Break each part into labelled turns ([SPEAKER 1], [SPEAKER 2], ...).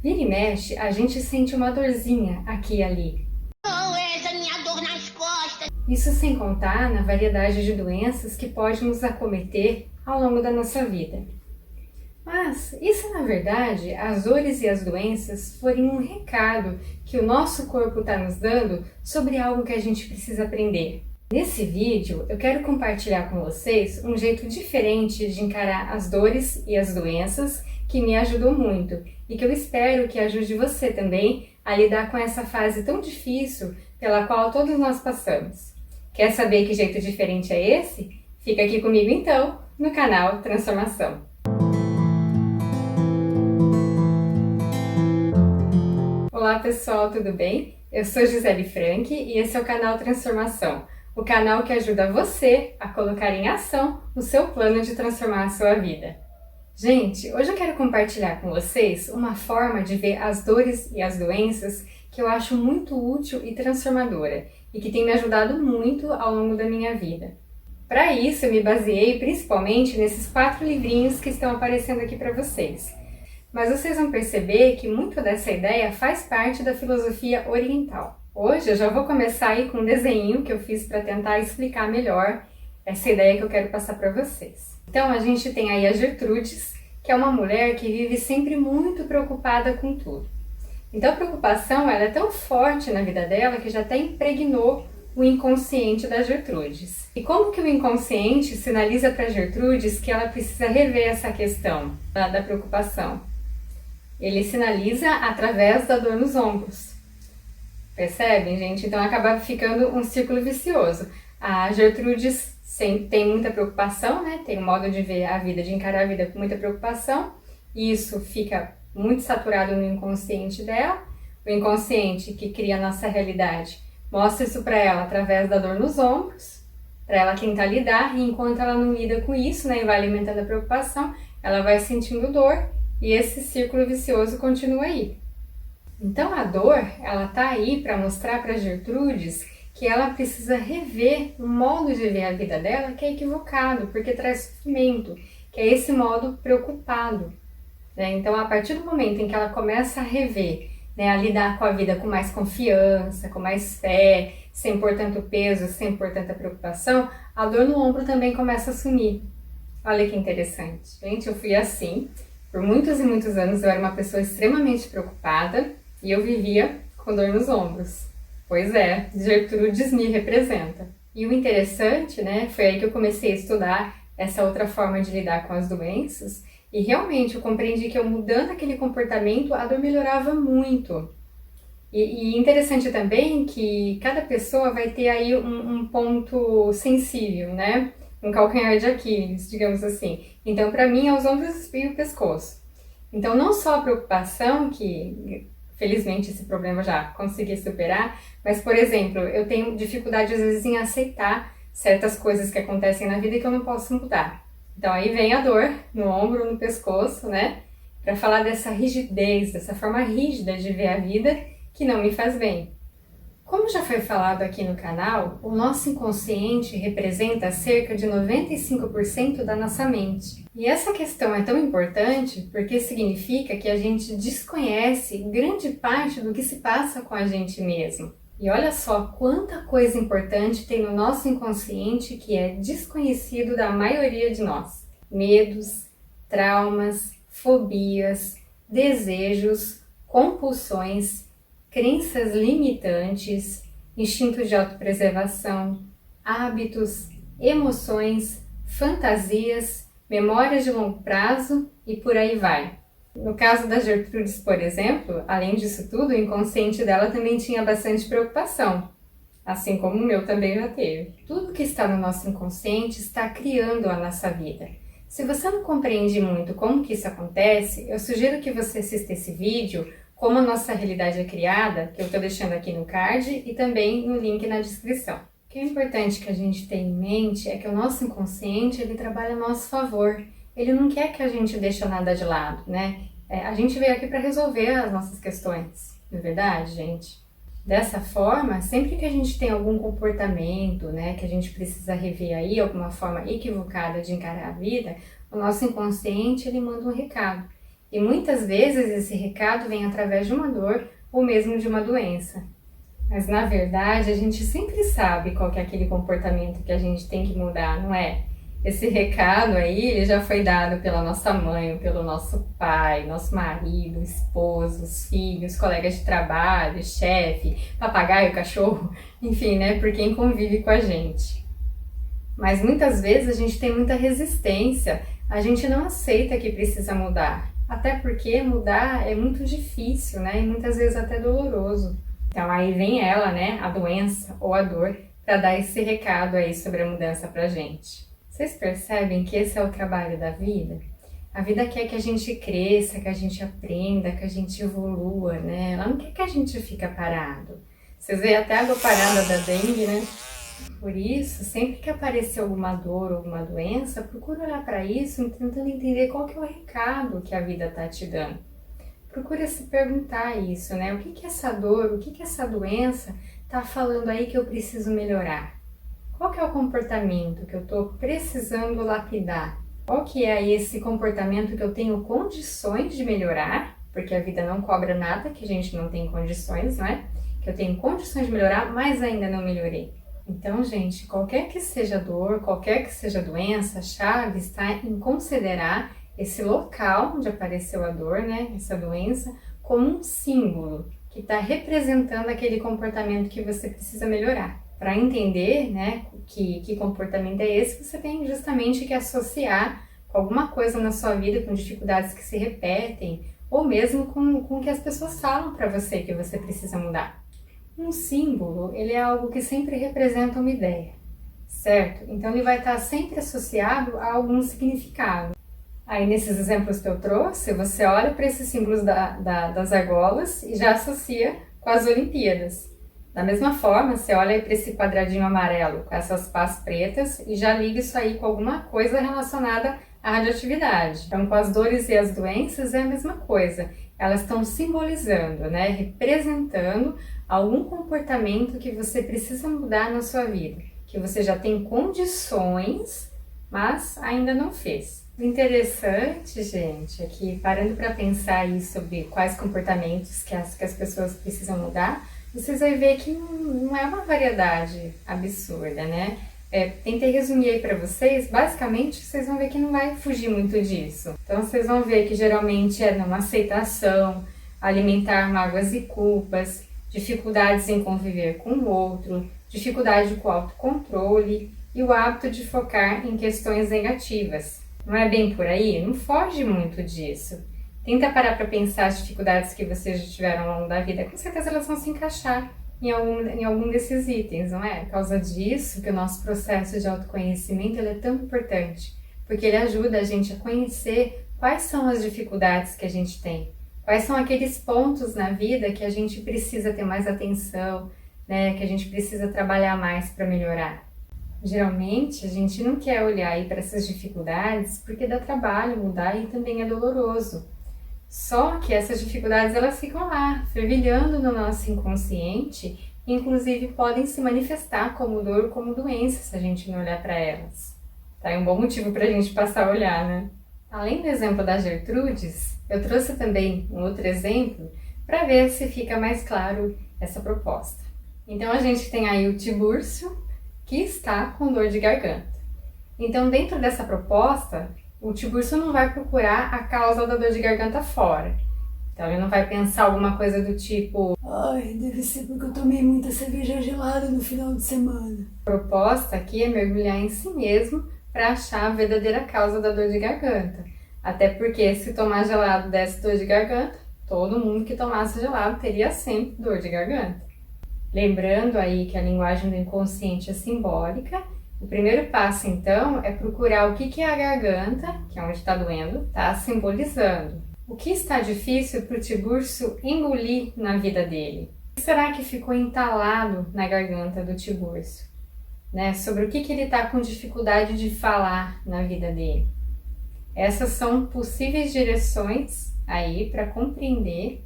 [SPEAKER 1] Vira e mexe, a gente sente uma dorzinha aqui e ali.
[SPEAKER 2] Essa minha dor nas costas.
[SPEAKER 1] Isso sem contar na variedade de doenças que pode nos acometer ao longo da nossa vida. Mas e se na verdade as dores e as doenças forem um recado que o nosso corpo está nos dando sobre algo que a gente precisa aprender? Nesse vídeo eu quero compartilhar com vocês um jeito diferente de encarar as dores e as doenças que me ajudou muito e que eu espero que ajude você também a lidar com essa fase tão difícil pela qual todos nós passamos. Quer saber que jeito diferente é esse? Fica aqui comigo então no canal Transformação. Olá pessoal, tudo bem? Eu sou Gisele Frank e esse é o canal Transformação, o canal que ajuda você a colocar em ação o seu plano de transformar a sua vida. Gente, hoje eu quero compartilhar com vocês uma forma de ver as dores e as doenças que eu acho muito útil e transformadora e que tem me ajudado muito ao longo da minha vida. Para isso eu me baseei principalmente nesses 4 livrinhos que estão aparecendo aqui para vocês. Mas vocês vão perceber que muito dessa ideia faz parte da filosofia oriental. Hoje eu já vou começar aí com um desenho que eu fiz para tentar explicar melhor essa ideia que eu quero passar para vocês. Então a gente tem aí a Gertrudes, que é uma mulher que vive sempre muito preocupada com tudo. Então a preocupação ela é tão forte na vida dela que já até impregnou o inconsciente da Gertrudes. E como que o inconsciente sinaliza para Gertrudes que ela precisa rever essa questão da preocupação? Ele sinaliza através da dor nos ombros. Percebem, gente? Então acaba ficando um círculo vicioso. A Gertrudes tem muita preocupação, né? Tem um modo de ver a vida, de encarar a vida com muita preocupação. E isso fica muito saturado no inconsciente dela. O inconsciente que cria a nossa realidade mostra isso para ela através da dor nos ombros, para ela tentar lidar. E enquanto ela não lida com isso, né, e vai alimentando a preocupação, ela vai sentindo dor. E esse círculo vicioso continua aí. Então a dor, ela tá aí para mostrar para Gertrudes que ela precisa rever o modo de ver a vida dela que é equivocado, porque traz sofrimento, que é esse modo preocupado. Né? Então a partir do momento em que ela começa a rever, né, a lidar com a vida com mais confiança, com mais fé, sem pôr tanto peso, sem pôr tanta preocupação, a dor no ombro também começa a sumir. Olha que interessante. Gente, eu fui assim. Por muitos e muitos anos eu era uma pessoa extremamente preocupada e eu vivia com dor nos ombros. Pois é, Gertrudes me representa. E o interessante, né, foi aí que eu comecei a estudar essa outra forma de lidar com as doenças e realmente eu compreendi que eu mudando aquele comportamento a dor melhorava muito. E interessante também que cada pessoa vai ter aí um ponto sensível, né? Um calcanhar de Aquiles, digamos assim. Então, para mim, é os ombros e o pescoço. Então, não só a preocupação, que felizmente esse problema eu já consegui superar, mas, por exemplo, eu tenho dificuldade às vezes em aceitar certas coisas que acontecem na vida que eu não posso mudar. Então, aí vem a dor no ombro, no pescoço, né? Para falar dessa rigidez, dessa forma rígida de ver a vida que não me faz bem. Como já foi falado aqui no canal, o nosso inconsciente representa cerca de 95% da nossa mente. E essa questão é tão importante porque significa que a gente desconhece grande parte do que se passa com a gente mesmo. E olha só quanta coisa importante tem no nosso inconsciente que é desconhecido da maioria de nós. Medos, traumas, fobias, desejos, compulsões, crenças limitantes, instinto de autopreservação, hábitos, emoções, fantasias, memórias de longo prazo e por aí vai. No caso da Gertrudes, por exemplo, além disso tudo, o inconsciente dela também tinha bastante preocupação, assim como o meu também já teve. Tudo que está no nosso inconsciente está criando a nossa vida. Se você não compreende muito como que isso acontece, eu sugiro que você assista esse vídeo Como a Nossa Realidade é Criada, que eu estou deixando aqui no card e também no link na descrição. O que é importante que a gente tenha em mente é que o nosso inconsciente ele trabalha a nosso favor. Ele não quer que a gente deixe nada de lado, né? A gente veio aqui para resolver as nossas questões, não é verdade, gente? Dessa forma, sempre que a gente tem algum comportamento, né, que a gente precisa rever aí, alguma forma equivocada de encarar a vida, o nosso inconsciente ele manda um recado. E muitas vezes esse recado vem através de uma dor ou mesmo de uma doença. Mas na verdade a gente sempre sabe qual que é aquele comportamento que a gente tem que mudar, não é? Esse recado aí, ele já foi dado pela nossa mãe, pelo nosso pai, nosso marido, esposos, filhos, colegas de trabalho, chefe, papagaio, cachorro, enfim, né? Por quem convive com a gente. Mas muitas vezes a gente tem muita resistência, a gente não aceita que precisa mudar. Até porque mudar é muito difícil, né? E muitas vezes até doloroso. Então aí vem ela, né? A doença ou a dor, para dar esse recado aí sobre a mudança pra gente. Vocês percebem que esse é o trabalho da vida? A vida quer que a gente cresça, que a gente aprenda, que a gente evolua, né? Ela não quer que a gente fique parado. Vocês veem até a água parada da dengue, né? Por isso, sempre que aparecer alguma dor ou alguma doença, procura olhar para isso tentando entender qual que é o recado que a vida está te dando. Procura se perguntar isso, né? O que que essa dor, o que que essa doença está falando aí que eu preciso melhorar? Qual que é o comportamento que eu estou precisando lapidar? Qual que é aí esse comportamento que eu tenho condições de melhorar? Porque a vida não cobra nada que a gente não tem condições, não é? Que eu tenho condições de melhorar, mas ainda não melhorei. Então, gente, qualquer que seja a dor, qualquer que seja a doença, a chave está em considerar esse local onde apareceu a dor, né? Essa doença, como um símbolo que está representando aquele comportamento que você precisa melhorar. Para entender, né, que comportamento é esse, você tem justamente que associar com alguma coisa na sua vida, com dificuldades que se repetem, ou mesmo com o que as pessoas falam para você que você precisa mudar. Um símbolo, ele é algo que sempre representa uma ideia, certo? Então ele vai estar sempre associado a algum significado. Aí nesses exemplos que eu trouxe, você olha para esses símbolos das argolas e já associa com as Olimpíadas. Da mesma forma, você olha para esse quadradinho amarelo com essas pás pretas e já liga isso aí com alguma coisa relacionada à radioatividade. Então, com as dores e as doenças é a mesma coisa. Elas estão simbolizando, né, representando algum comportamento que você precisa mudar na sua vida, que você já tem condições, mas ainda não fez. O interessante, gente, é que parando para pensar aí sobre quais comportamentos que as pessoas precisam mudar, vocês vão ver que não é uma variedade absurda, né? Tentei resumir aí para vocês, basicamente vocês vão ver que não vai fugir muito disso. Então vocês vão ver que geralmente é não aceitação, alimentar mágoas e culpas, dificuldades em conviver com o outro, dificuldade com o autocontrole e o hábito de focar em questões negativas. Não é bem por aí? Não foge muito disso. Tenta parar para pensar as dificuldades que vocês já tiveram ao longo da vida. Com certeza elas vão se encaixar em algum desses itens, não é? Por causa disso que o nosso processo de autoconhecimento ele é tão importante. Porque ele ajuda a gente a conhecer quais são as dificuldades que a gente tem. Quais são aqueles pontos na vida que a gente precisa ter mais atenção, né? Que a gente precisa trabalhar mais para melhorar. Geralmente a gente não quer olhar aí para essas dificuldades porque dá trabalho mudar e também é doloroso. Só que essas dificuldades elas ficam lá, fervilhando no nosso inconsciente e inclusive podem se manifestar como dor, como doença se a gente não olhar para elas. Tá? É um bom motivo para a gente passar a olhar, né? Além do exemplo da Gertrudes, eu trouxe também um outro exemplo para ver se fica mais claro essa proposta. Então a gente tem aí o Tibúrcio, que está com dor de garganta. Então dentro dessa proposta, o Tibúrcio não vai procurar a causa da dor de garganta fora. Então ele não vai pensar alguma coisa do tipo: ai, deve ser porque eu tomei muita cerveja gelada no final de semana. A proposta aqui é mergulhar em si mesmo para achar a verdadeira causa da dor de garganta. Até porque se tomar gelado desse dor de garganta, todo mundo que tomasse gelado teria sempre dor de garganta. Lembrando aí que a linguagem do inconsciente é simbólica. O primeiro passo, então, é procurar o que a garganta, que é onde está doendo, está simbolizando. O que está difícil para o Tibúrcio engolir na vida dele? O que será que ficou entalado na garganta do Tibúrcio? Né? Sobre o que ele está com dificuldade de falar na vida dele? Essas são possíveis direções aí para compreender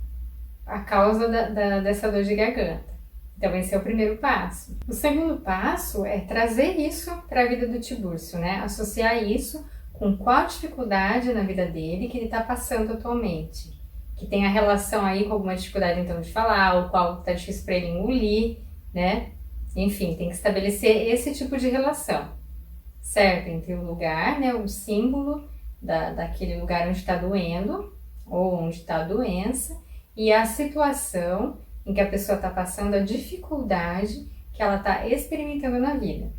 [SPEAKER 1] a causa dessa dor de garganta. Então esse é o primeiro passo. O segundo passo é trazer isso para a vida do Tibúrcio, né? Associar isso com qual dificuldade na vida dele que ele está passando atualmente. Que tem a relação aí com alguma dificuldade então de falar, ou qual está difícil para ele engolir, né? Enfim, tem que estabelecer esse tipo de relação, certo? Entre o lugar, né, o símbolo daquele lugar onde está doendo, ou onde está a doença, e a situação em que a pessoa está passando, a dificuldade que ela está experimentando na vida.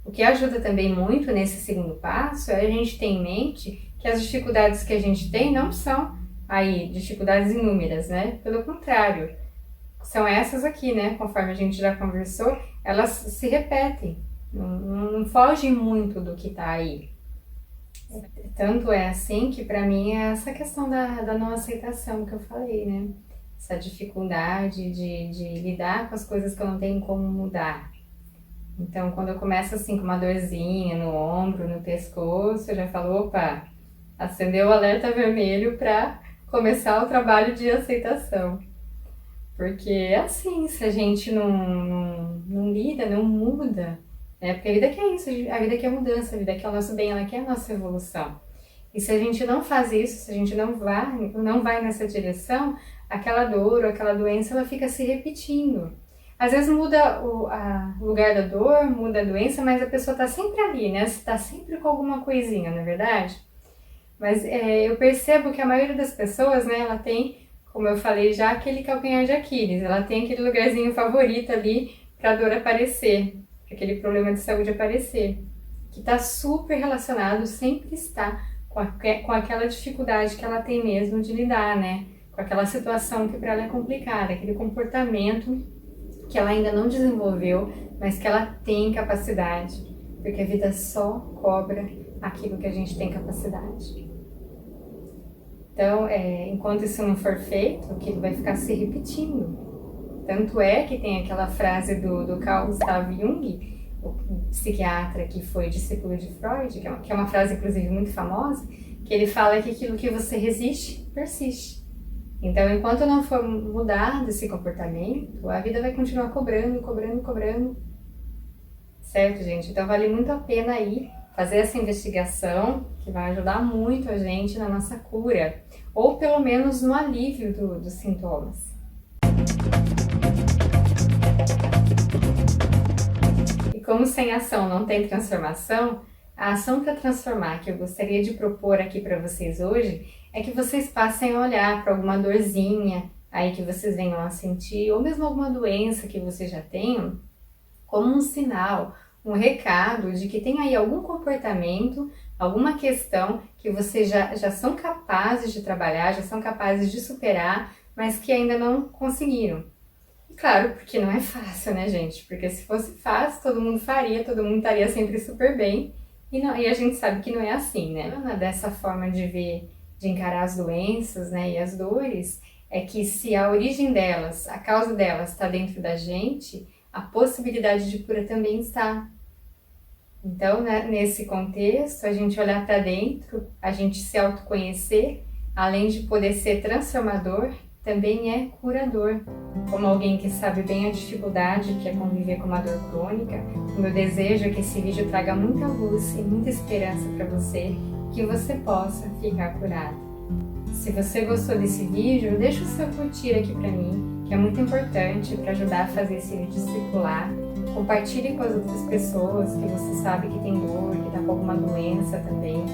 [SPEAKER 1] O que ajuda também muito nesse segundo passo é a gente ter em mente que as dificuldades que a gente tem não são aí dificuldades inúmeras, né? Pelo contrário, são essas aqui, né? Conforme a gente já conversou, elas se repetem, não fogem muito do que está aí. Tanto é assim que para mim é essa questão da não aceitação que eu falei, né? Essa dificuldade de lidar com as coisas que eu não tenho como mudar. Então, quando eu começo assim com uma dorzinha no ombro, no pescoço, eu já falo, opa, acendeu o alerta vermelho para começar o trabalho de aceitação. Porque é assim, se a gente não lida, não muda, né? Porque a vida quer isso, a vida quer mudança, a vida quer o nosso bem, ela quer a nossa evolução. E se a gente não faz isso, se a gente não vai nessa direção, aquela dor ou aquela doença, ela fica se repetindo. Às vezes muda o lugar da dor, muda a doença, mas a pessoa está sempre ali, né? Está sempre com alguma coisinha, não é verdade? Mas eu percebo que a maioria das pessoas, né, ela tem, como eu falei já, aquele calcanhar de Aquiles. Ela tem aquele lugarzinho favorito ali para a dor aparecer, aquele problema de saúde aparecer, que está super relacionado, sempre está com aquela dificuldade que ela tem mesmo de lidar, né? Com aquela situação que para ela é complicada, aquele comportamento que ela ainda não desenvolveu, mas que ela tem capacidade, porque a vida só cobra aquilo que a gente tem capacidade. Então, enquanto isso não for feito, aquilo vai ficar se repetindo. Tanto é que tem aquela frase do Carl Gustav Jung, o psiquiatra que foi discípulo de Freud, que é uma frase inclusive muito famosa, que ele fala que aquilo que você resiste, persiste. Então, enquanto não for mudado esse comportamento, a vida vai continuar cobrando. Certo, gente? Então, vale muito a pena aí fazer essa investigação, que vai ajudar muito a gente na nossa cura, ou pelo menos no alívio dos sintomas. E como sem ação não tem transformação, a ação para transformar que eu gostaria de propor aqui para vocês hoje é que vocês passem a olhar para alguma dorzinha aí que vocês venham a sentir, ou mesmo alguma doença que vocês já tenham, como um sinal, um recado de que tem aí algum comportamento, alguma questão que vocês já são capazes de trabalhar, já são capazes de superar, mas que ainda não conseguiram. E claro, porque não é fácil, né, gente? Porque se fosse fácil, todo mundo faria, todo mundo estaria sempre super bem. E a gente sabe que não é assim, né? Dessa forma de encarar as doenças, né, e as dores, é que se a origem delas, a causa delas está dentro da gente, a possibilidade de cura também está. Então, né, nesse contexto, a gente olhar para dentro, a gente se autoconhecer, além de poder ser transformador, também é curador. Como alguém que sabe bem a dificuldade que é conviver com uma dor crônica, o meu desejo é que esse vídeo traga muita luz e muita esperança para você, que você possa ficar curado. Se você gostou desse vídeo, deixa o seu curtir aqui para mim, que é muito importante para ajudar a fazer esse vídeo circular. Compartilhe com as outras pessoas que você sabe que tem dor, que está com alguma doença também.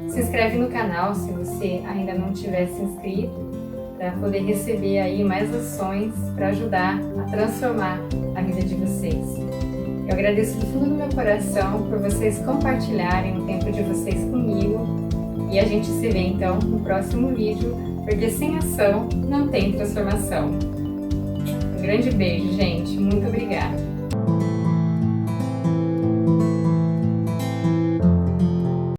[SPEAKER 1] Se inscreve no canal se você ainda não tiver se inscrito, para poder receber aí mais ações para ajudar a transformar a vida de vocês. Eu agradeço do fundo do meu coração por vocês compartilharem o tempo de vocês comigo e a gente se vê então no próximo vídeo, porque sem ação não tem transformação. Um grande beijo, gente. Muito obrigada.